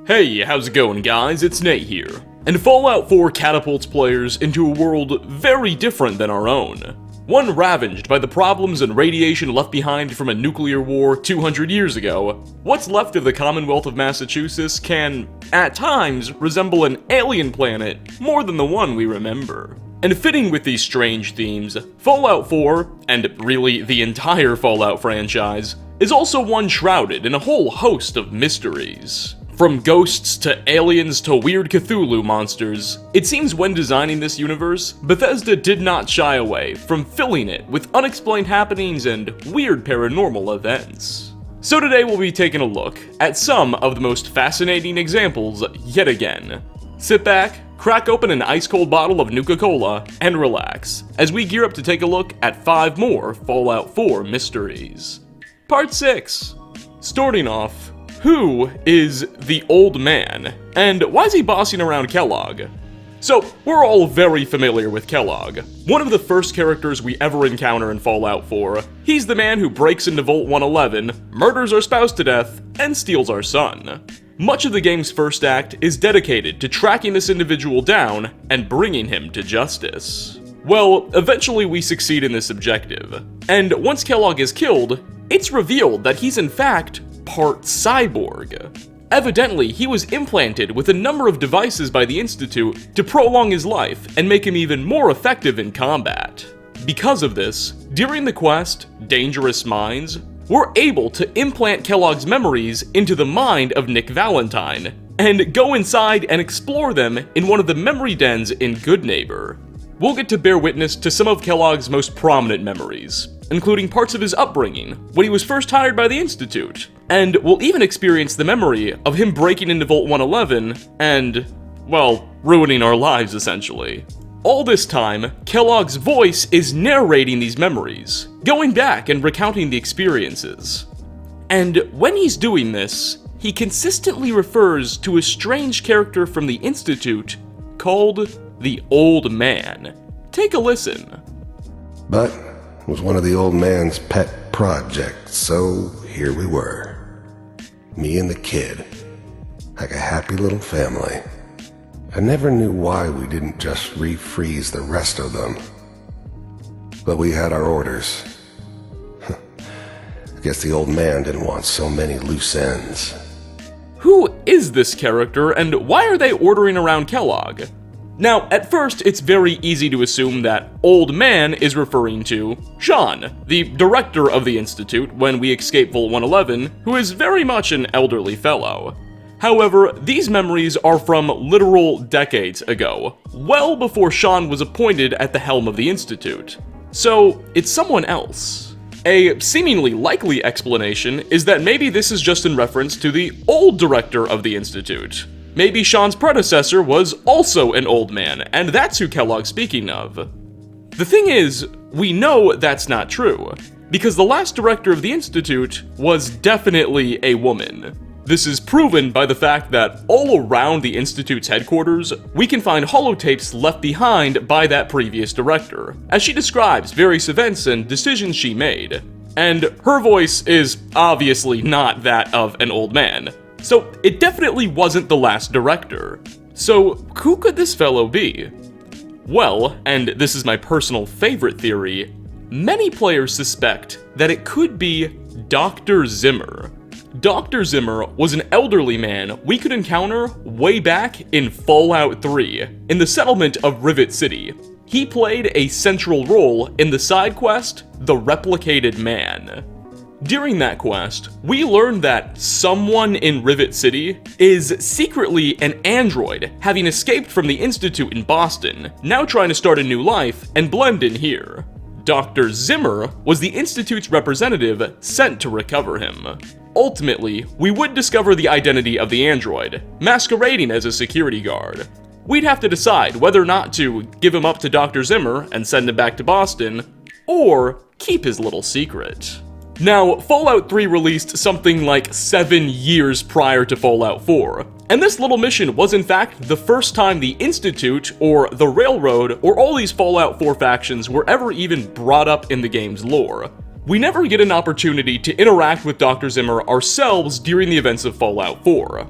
Hey, how's it going guys? It's Nate here. And Fallout 4 catapults players into a world very different than our own. One ravaged by the problems and radiation left behind from a nuclear war 200 years ago, what's left of the Commonwealth of Massachusetts can, at times, resemble an alien planet more than the one we remember. And fitting with these strange themes, Fallout 4, and really the entire Fallout franchise, is also one shrouded in a whole host of mysteries. From ghosts to aliens to weird Cthulhu monsters, it seems when designing this universe, Bethesda did not shy away from filling it with unexplained happenings and weird paranormal events. So today we'll be taking a look at some of the most fascinating examples yet again. Sit back, crack open an ice-cold bottle of Nuka-Cola, and relax, as we gear up to take a look at 5 more Fallout 4 mysteries. Part 6. Starting off, who is the old man, and why is he bossing around Kellogg? So, we're all very familiar with Kellogg, one of the first characters we ever encounter in Fallout 4. He's the man who breaks into Vault 111, murders our spouse to death, and steals our son. Much of the game's first act is dedicated to tracking this individual down and bringing him to justice. Well, eventually we succeed in this objective, and once Kellogg is killed, it's revealed that he's in fact part cyborg. Evidently, he was implanted with a number of devices by the Institute to prolong his life and make him even more effective in combat. Because of this, during the quest, Dangerous Minds, we're able to implant Kellogg's memories into the mind of Nick Valentine, and go inside and explore them in one of the memory dens in Good Neighbor. We'll get to bear witness to some of Kellogg's most prominent memories, including parts of his upbringing, when he was first hired by the Institute, and we'll even experience the memory of him breaking into Vault 111 and, well, ruining our lives essentially. All this time, Kellogg's voice is narrating these memories, going back and recounting the experiences. And when he's doing this, he consistently refers to a strange character from the Institute called the Old Man. Take a listen. But it was one of the old man's pet projects, so here we were. Me and the kid, like a happy little family. I never knew why we didn't just refreeze the rest of them. But we had our orders. I guess the old man didn't want so many loose ends. Who is this character, and why are they ordering around Kellogg? Now, at first, it's very easy to assume that Old Man is referring to Sean, the director of the Institute when we escape Vault 111, who is very much an elderly fellow. However, these memories are from literal decades ago, well before Sean was appointed at the helm of the Institute. So, it's someone else. A seemingly likely explanation is that maybe this is just in reference to the old director of the Institute. Maybe Sean's predecessor was also an old man, and that's who Kellogg's speaking of. The thing is, we know that's not true, because the last director of the Institute was definitely a woman. This is proven by the fact that all around the Institute's headquarters, we can find holotapes left behind by that previous director, as she describes various events and decisions she made. And her voice is obviously not that of an old man. So it definitely wasn't the last director. So who could this fellow be? Well, and this is my personal favorite theory, many players suspect that it could be Dr. Zimmer. Dr. Zimmer was an elderly man we could encounter way back in Fallout 3, in the settlement of Rivet City. He played a central role in the side quest, The Replicated Man. During that quest, we learned that someone in Rivet City is secretly an android having escaped from the Institute in Boston, now trying to start a new life and blend in here. Dr. Zimmer was the Institute's representative sent to recover him. Ultimately, we would discover the identity of the android, masquerading as a security guard. We'd have to decide whether or not to give him up to Dr. Zimmer and send him back to Boston, or keep his little secret. Now, Fallout 3 released something like 7 years prior to Fallout 4, and this little mission was in fact the first time the Institute, or the Railroad, or all these Fallout 4 factions were ever even brought up in the game's lore. We never get an opportunity to interact with Dr. Zimmer ourselves during the events of Fallout 4.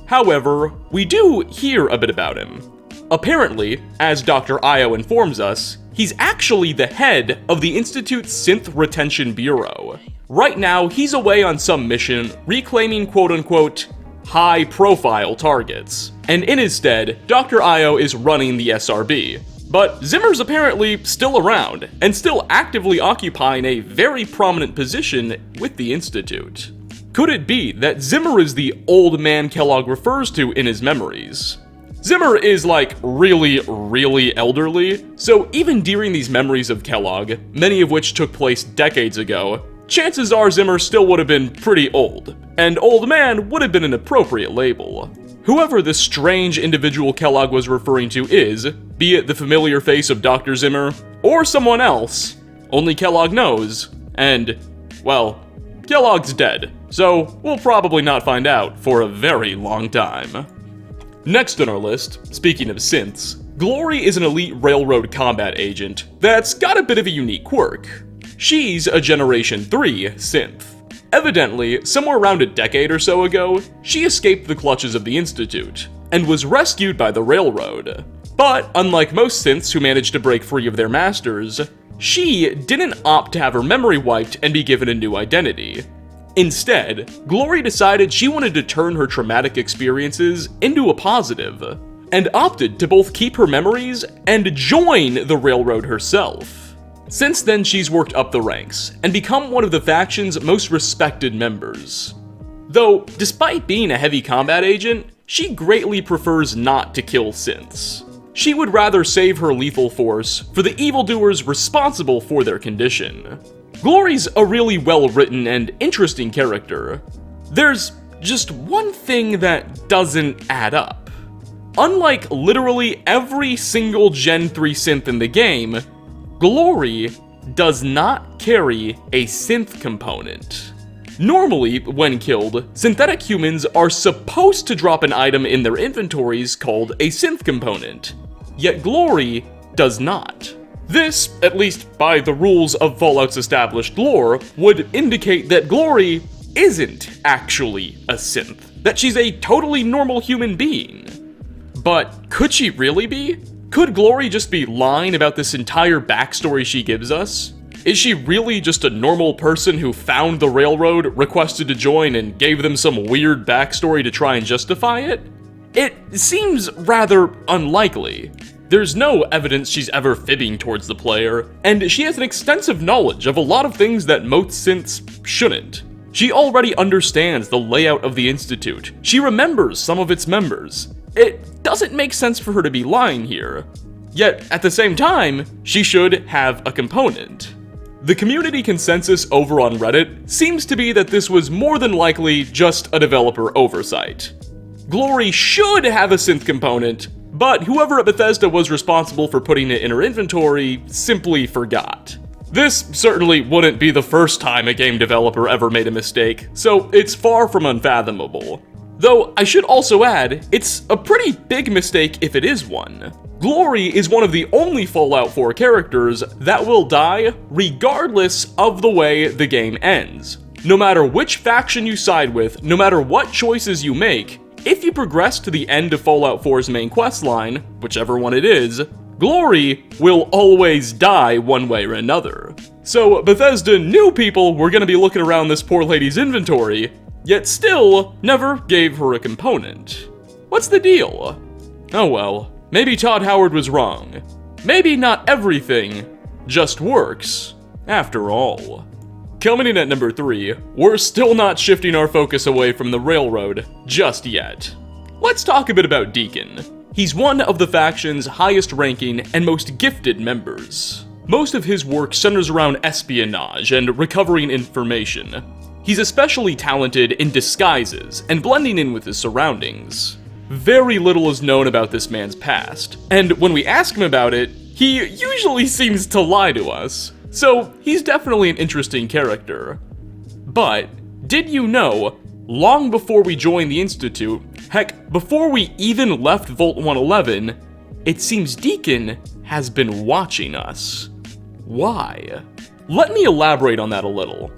However, we do hear a bit about him. Apparently, as Dr. Io informs us, he's actually the head of the Institute's Synth Retention Bureau. Right now, he's away on some mission reclaiming quote-unquote high-profile targets, and in his stead, Dr. Io is running the SRB. But Zimmer's apparently still around, and still actively occupying a very prominent position with the Institute. Could it be that Zimmer is the old man Kellogg refers to in his memories? Zimmer is like really elderly, so even during these memories of Kellogg, many of which took place decades ago, chances are Zimmer still would have been pretty old, and old man would have been an appropriate label. Whoever this strange individual Kellogg was referring to is, be it the familiar face of Dr. Zimmer, or someone else, only Kellogg knows, and, well, Kellogg's dead, so we'll probably not find out for a very long time. Next on our list, speaking of synths, Glory is an elite railroad combat agent that's got a bit of a unique quirk. She's a Generation 3 synth. Evidently, somewhere around a decade or so ago, she escaped the clutches of the Institute, and was rescued by the railroad. But unlike most synths who managed to break free of their masters, she didn't opt to have her memory wiped and be given a new identity. Instead, Glory decided she wanted to turn her traumatic experiences into a positive, and opted to both keep her memories and join the railroad herself. Since then, she's worked up the ranks, and become one of the faction's most respected members. Though, despite being a heavy combat agent, she greatly prefers not to kill synths. She would rather save her lethal force for the evildoers responsible for their condition. Glory's a really well-written and interesting character. There's just one thing that doesn't add up. Unlike literally every single Gen 3 synth in the game, Glory does not carry a synth component. Normally, when killed, synthetic humans are supposed to drop an item in their inventories called a synth component, yet Glory does not. This, at least by the rules of Fallout's established lore, would indicate that Glory isn't actually a synth, that she's a totally normal human being. But could she really be? Could Glory just be lying about this entire backstory she gives us? Is she really just a normal person who found the railroad, requested to join, and gave them some weird backstory to try and justify it? It seems rather unlikely. There's no evidence she's ever fibbing towards the player, and she has an extensive knowledge of a lot of things that most synths shouldn't. She already understands the layout of the Institute. She remembers some of its members. It doesn't make sense for her to be lying here. Yet, at the same time, she should have a component. The community consensus over on Reddit seems to be that this was more than likely just a developer oversight. Glory should have a synth component, but whoever at Bethesda was responsible for putting it in her inventory simply forgot. This certainly wouldn't be the first time a game developer ever made a mistake, so it's far from unfathomable. Though I should also add, it's a pretty big mistake if it is one. Glory is one of the only Fallout 4 characters that will die regardless of the way the game ends. No matter which faction you side with, no matter what choices you make, if you progress to the end of Fallout 4's main questline, whichever one it is, Glory will always die one way or another. So Bethesda knew people were gonna be looking around this poor lady's inventory, yet still never gave her a component. What's the deal? Oh well, maybe Todd Howard was wrong. Maybe not everything just works, after all. Coming in at number 3, we're still not shifting our focus away from the railroad just yet. Let's talk a bit about Deacon. He's one of the faction's highest ranking and most gifted members. Most of his work centers around espionage and recovering information. He's especially talented in disguises and blending in with his surroundings. Very little is known about this man's past, and when we ask him about it, he usually seems to lie to us. So he's definitely an interesting character. But did you know, long before we joined the Institute, heck, before we even left Vault 111, it seems Deacon has been watching us. Why? Let me elaborate on that a little.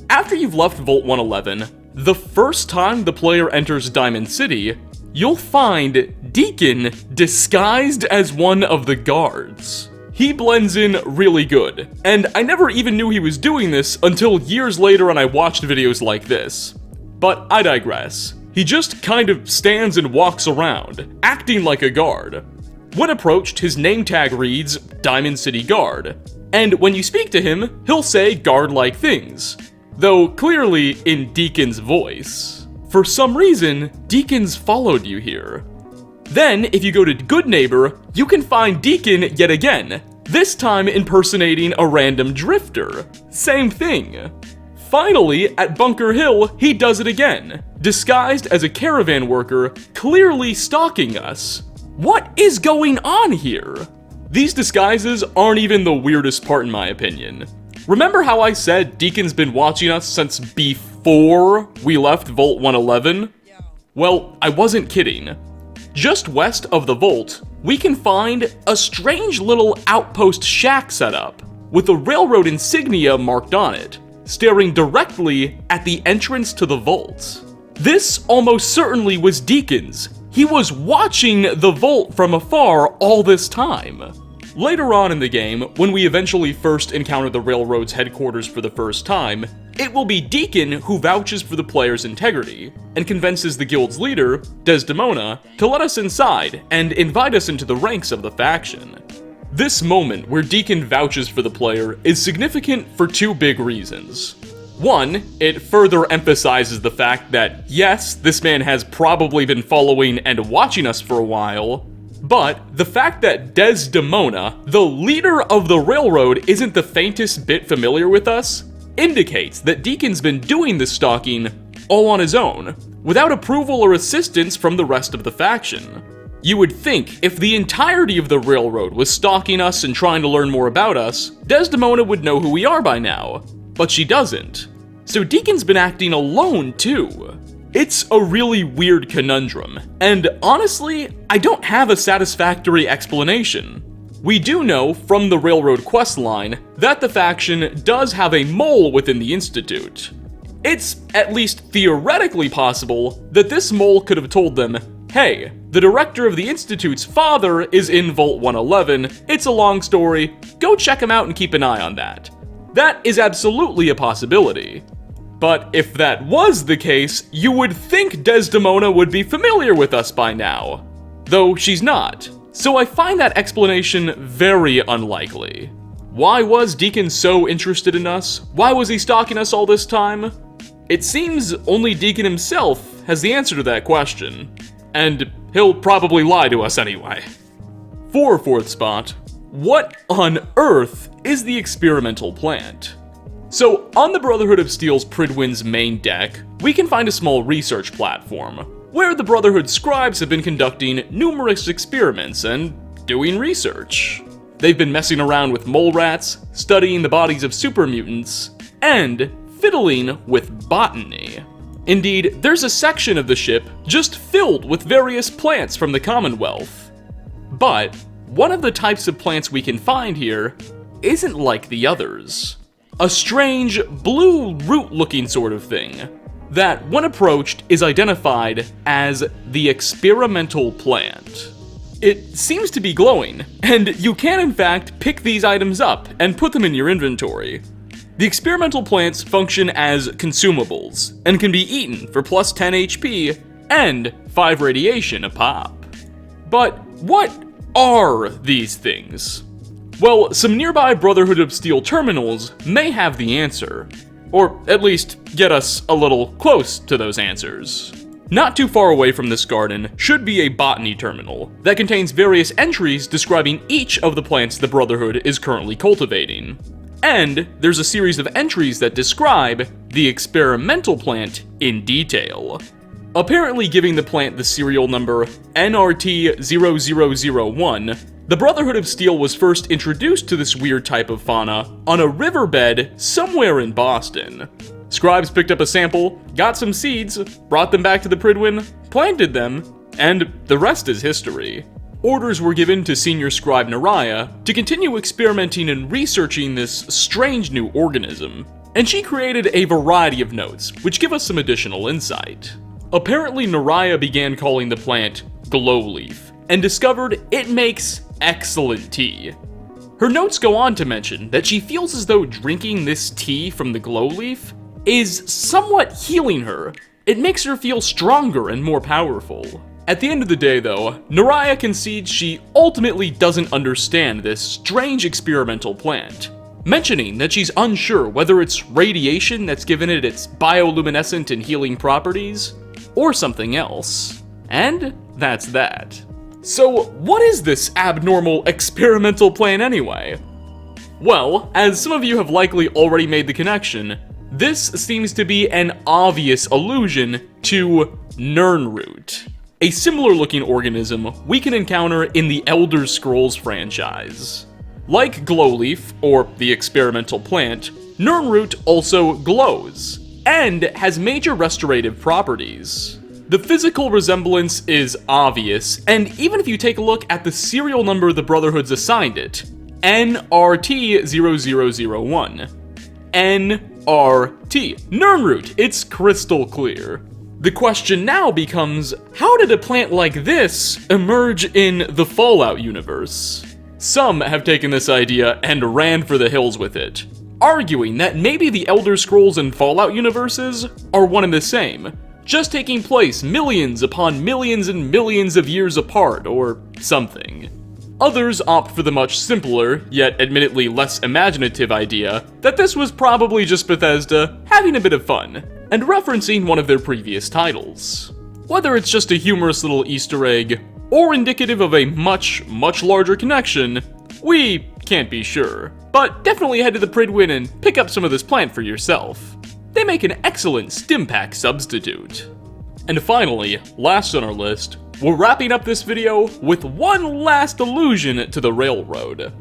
After you've left Vault 111, the first time the player enters Diamond City, you'll find Deacon disguised as one of the guards. He blends in really good, and I never even knew he was doing this until years later when I watched videos like this. But I digress. He just kind of stands and walks around, acting like a guard. When approached, his name tag reads Diamond City Guard, and when you speak to him, he'll say guard-like things, though clearly in Deacon's voice. For some reason, Deacon's followed you here. Then, if you go to Good Neighbor, you can find Deacon yet again, this time impersonating a random drifter. Same thing. Finally, at Bunker Hill, he does it again, disguised as a caravan worker, clearly stalking us. What is going on here? These disguises aren't even the weirdest part in my opinion. Remember how I said Deacon's been watching us since before we left Vault 111? Well, I wasn't kidding. Just west of the vault, we can find a strange little outpost shack setup, with a railroad insignia marked on it, staring directly at the entrance to the vault. This almost certainly was Deacon's. He was watching the vault from afar all this time. Later on in the game, when we eventually first encounter the railroad's headquarters for the first time, it will be Deacon who vouches for the player's integrity, and convinces the guild's leader, Desdemona, to let us inside and invite us into the ranks of the faction. This moment where Deacon vouches for the player is significant for two big reasons. One, it further emphasizes the fact that, yes, this man has probably been following and watching us for a while, but the fact that Desdemona, the leader of the railroad, isn't the faintest bit familiar with us, indicates that Deacon's been doing this stalking all on his own, without approval or assistance from the rest of the faction. You would think if the entirety of the railroad was stalking us and trying to learn more about us, Desdemona would know who we are by now, but she doesn't. So Deacon's been acting alone too. It's a really weird conundrum, and honestly, I don't have a satisfactory explanation. We do know from the railroad questline that the faction does have a mole within the Institute. It's at least theoretically possible that this mole could have told them, hey, the director of the Institute's father is in Vault 111, it's a long story, go check him out and keep an eye on that. That is absolutely a possibility. But if that was the case, you would think Desdemona would be familiar with us by now. Though she's not. So I find that explanation very unlikely. Why was Deacon so interested in us? Why was he stalking us all this time? It seems only Deacon himself has the answer to that question. And he'll probably lie to us anyway. For fourth spot, what on earth is the experimental plant? So, on the Brotherhood of Steel's Pridwin's main deck, we can find a small research platform, where the Brotherhood scribes have been conducting numerous experiments and doing research. They've been messing around with mole rats, studying the bodies of super mutants, and fiddling with botany. Indeed, there's a section of the ship just filled with various plants from the Commonwealth. But one of the types of plants we can find here isn't like the others. A strange, blue root-looking sort of thing, that when approached is identified as the experimental plant. It seems to be glowing, and you can in fact pick these items up and put them in your inventory. The experimental plants function as consumables, and can be eaten for plus 10 HP and 5 radiation a pop. But what are these things? Well, some nearby Brotherhood of Steel terminals may have the answer, or at least get us a little close to those answers. Not too far away from this garden should be a botany terminal that contains various entries describing each of the plants the Brotherhood is currently cultivating. And there's a series of entries that describe the experimental plant in detail, apparently giving the plant the serial number NRT0001. The Brotherhood of Steel was first introduced to this weird type of fauna on a riverbed somewhere in Boston. Scribes picked up a sample, got some seeds, brought them back to the Pridwin, planted them, and the rest is history. Orders were given to Senior Scribe Naraya to continue experimenting and researching this strange new organism, and she created a variety of notes which give us some additional insight. Apparently, Naraya began calling the plant glowleaf, and discovered it makes excellent tea. Her notes go on to mention that she feels as though drinking this tea from the glowleaf is somewhat healing her. It makes her feel stronger and more powerful. At the end of the day though, Naraya concedes she ultimately doesn't understand this strange experimental plant, mentioning that she's unsure whether it's radiation that's given it its bioluminescent and healing properties, or something else. And that's that. So what is this abnormal experimental plant anyway? Well, as some of you have likely already made the connection, this seems to be an obvious allusion to Nirnroot, a similar looking organism we can encounter in the Elder Scrolls franchise. Like glowleaf, or the experimental plant, Nirnroot also glows, and has major restorative properties. The physical resemblance is obvious, and even if you take a look at the serial number the Brotherhood's assigned it, NRT0001. NRT. Nirnroot, it's crystal clear. The question now becomes, how did a plant like this emerge in the Fallout universe? Some have taken this idea and ran for the hills with it, arguing that maybe the Elder Scrolls and Fallout universes are one and the same, just taking place millions upon millions and millions of years apart, or something. Others opt for the much simpler, yet admittedly less imaginative idea that this was probably just Bethesda having a bit of fun, and referencing one of their previous titles. Whether it's just a humorous little Easter egg, or indicative of a much larger connection, we can't be sure. But definitely head to the Pridwin and pick up some of this plant for yourself. They make an excellent Stimpak substitute. And finally, last on our list, we're wrapping up this video with one last allusion to the railroad.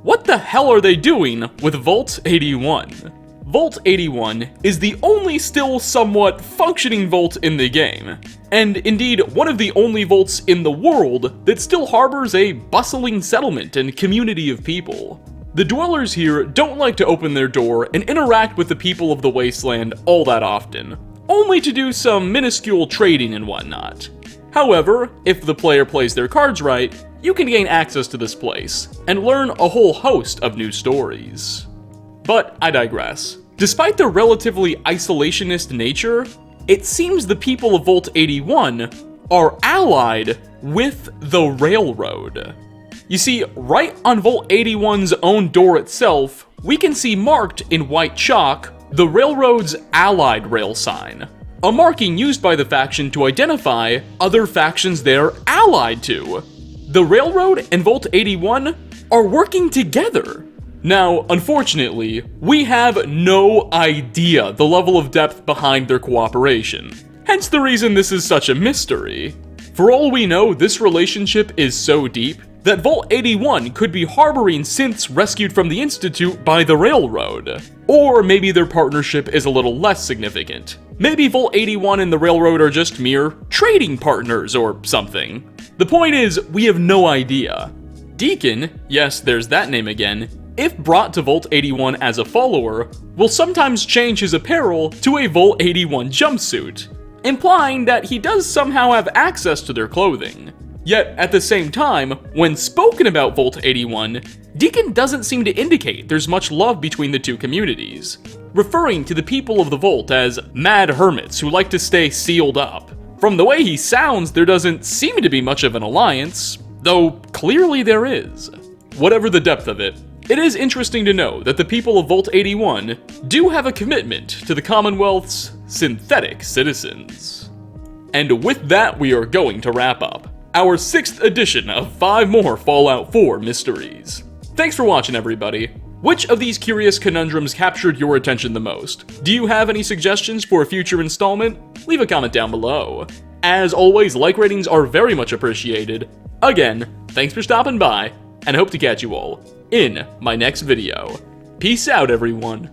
What the hell are they doing with Vault 81? Vault 81 is the only still somewhat functioning vault in the game, and indeed one of the only vaults in the world that still harbors a bustling settlement and community of people. The dwellers here don't like to open their door and interact with the people of the wasteland all that often, only to do some minuscule trading and whatnot. However, if the player plays their cards right, you can gain access to this place and learn a whole host of new stories. But I digress. Despite their relatively isolationist nature, it seems the people of Vault 81 are allied with the railroad. You see, right on Vault 81's own door itself, we can see marked in white chalk the railroad's Allied rail sign, a marking used by the faction to identify other factions they're allied to. The railroad and Vault 81 are working together. Now, unfortunately, we have no idea the level of depth behind their cooperation, hence the reason this is such a mystery. For all we know, this relationship is so deep that Vault 81 could be harboring synths rescued from the Institute by the railroad. Or maybe their partnership is a little less significant. Maybe Vault 81 and the railroad are just mere trading partners or something. The point is, we have no idea. Deacon, yes, there's that name again, if brought to Vault 81 as a follower, will sometimes change his apparel to a Vault 81 jumpsuit, implying that he does somehow have access to their clothing. Yet, at the same time, when spoken about Vault 81, Deacon doesn't seem to indicate there's much love between the two communities, referring to the people of the Vault as mad hermits who like to stay sealed up. From the way he sounds, there doesn't seem to be much of an alliance, though clearly there is. Whatever the depth of it, it is interesting to know that the people of Vault 81 do have a commitment to the Commonwealth's synthetic citizens. And with that, we are going to wrap up our 6th edition of 5 more Fallout 4 mysteries. Thanks for watching, everybody. Which of these curious conundrums captured your attention the most? Do you have any suggestions for a future installment? Leave a comment down below. As always, like ratings are very much appreciated. Again, thanks for stopping by, and hope to catch you all in my next video. Peace out, everyone.